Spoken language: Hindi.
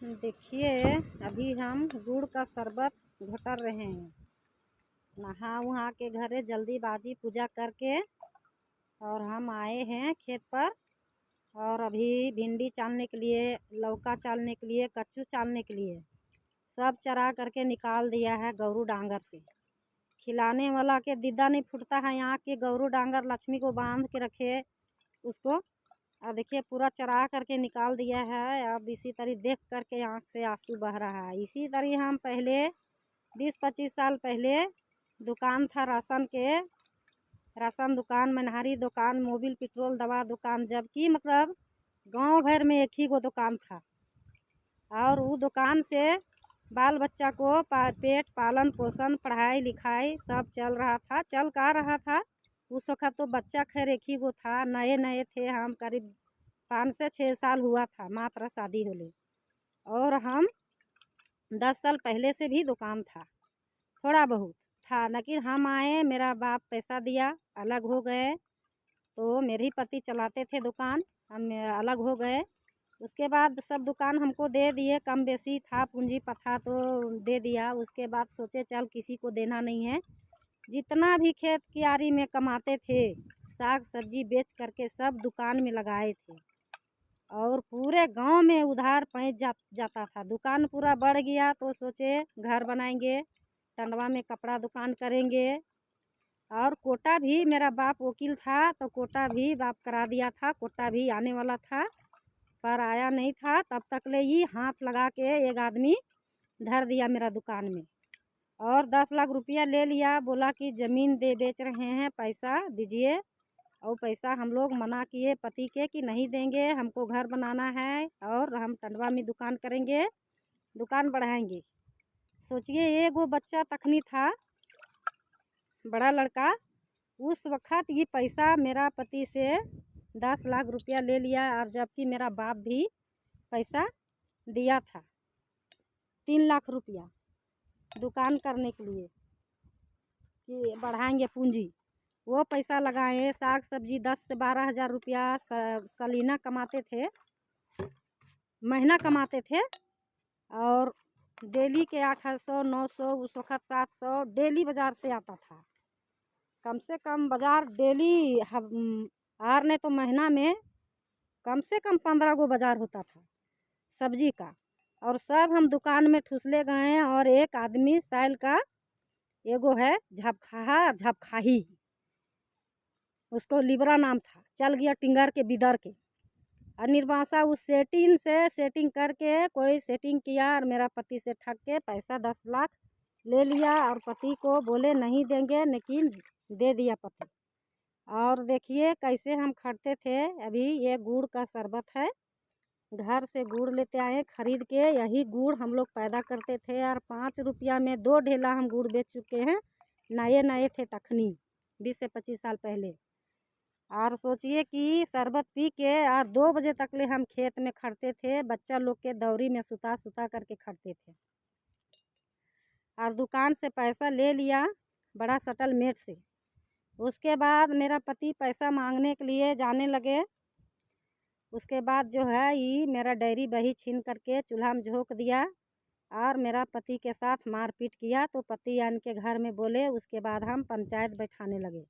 देखिए, अभी हम गुड़ का शरबत घोटर रहे हैं। नहा वहा के घरे जल्दीबाजी पूजा करके और हम आए हैं खेत पर। और अभी भिंडी चालने के लिए, लौका चालने के लिए, कच्चू चालने के लिए सब चरा करके निकाल दिया है गौरू डांगर से। खिलाने वाला के दीदा नहीं फूटता है। यहाँ के गौरू डांगर लक्ष्मी को बांध के रखे उसको। और देखिए पूरा चरा करके निकाल दिया है। अब इसी तरह देख करके आँख से आंसू बह रहा है। इसी तरह हम पहले 20-25 साल पहले दुकान था राशन के, राशन दुकान, मनहारी दुकान, मोबिल पेट्रोल दवा दुकान, जबकि मतलब गांव भर में एक ही गो दुकान था। और वो दुकान से बाल बच्चा को पेट पालन पोषण पढ़ाई लिखाई सब चल रहा था। चल का रहा था उस वक्त तो बच्चा खैर एक ही गो था, नए नए थे हम, करीब 5 से 6 साल हुआ था मात्र शादी होले। और हम 10 साल पहले से भी दुकान था, थोड़ा बहुत था। लेकिन हम आए, मेरा बाप पैसा दिया, अलग हो गए। तो मेरे ही पति चलाते थे दुकान, हम अलग हो गए। उसके बाद सब दुकान हमको दे दिए, कम बेसी था पूंजी पथा तो दे दिया। उसके बाद सोचे चल किसी को देना नहीं है, जितना भी खेत कियारी में कमाते थे साग सब्जी बेच करके सब दुकान में लगाए थे। और पूरे गांव में उधार पैंच जाता था। दुकान पूरा बढ़ गया तो सोचे घर बनाएंगे, टंडवा में कपड़ा दुकान करेंगे। और कोटा भी, मेरा बाप वकील था तो कोटा भी बाप करा दिया था। कोटा भी आने वाला था पर आया नहीं था। तब तक ले ही हाथ लगा के एक आदमी धर दिया मेरा दुकान में और 10 लाख रुपया ले लिया। बोला कि ज़मीन दे बेच रहे हैं, पैसा दीजिए। और पैसा हम लोग मना किए पति के कि नहीं देंगे, हमको घर बनाना है और हम टंडवा में दुकान करेंगे, दुकान बढ़ाएंगे। सोचिए ये वो बच्चा तखनी था, बड़ा लड़का। उस वक्त ये पैसा मेरा पति से 10 लाख रुपया ले लिया। और जबकि मेरा बाप भी पैसा दिया था 3 लाख रुपया दुकान करने के लिए कि बढ़ाएंगे पूंजी। वो पैसा लगाए, साग सब्जी 10 से 12 हज़ार रुपया सलीना कमाते थे, महीना कमाते थे। और डेली के 800-900, उस वक्त 700 डेली बाज़ार से आता था। कम से कम बाज़ार डेली हार ने तो महीना में कम से कम 15 गो बाज़ार होता था सब्जी का। और सब हम दुकान में ठुसले गए। और एक आदमी साइल का एगो है झपखाही, उसको लिब्रा नाम था, चल गया टिंगर के बिदर के। और निर्वासा उस सेटिंग करके कोई सेटिंग किया और मेरा पति से ठग के पैसा 10 लाख ले लिया। और पति को बोले नहीं देंगे, लेकिन दे दिया पति। और देखिए कैसे हम खड़ते थे। अभी ये गुड़ का शरबत है, घर से गुड़ लेते आए खरीद के। यही गुड़ हम लोग पैदा करते थे। और 5 रुपया में 2 ढेला हम गुड़ बेच चुके हैं, नए नए थे तखनी 20 से 25 साल पहले। और सोचिए कि शरबत पी के और 2 बजे तक ले हम खेत में खड़ते थे, बच्चा लोग के दौरी में सुता सुता करके खड़ते थे। और दुकान से पैसा ले लिया बड़ा सेटलमेंट से। उसके बाद मेरा पति पैसा मांगने के लिए जाने लगे। उसके बाद जो है ये मेरा डायरी बही छीन करके चूल्हा में झोंक दिया और मेरा पति के साथ मारपीट किया। तो पति आन के घर में बोले। उसके बाद हम पंचायत बैठाने लगे।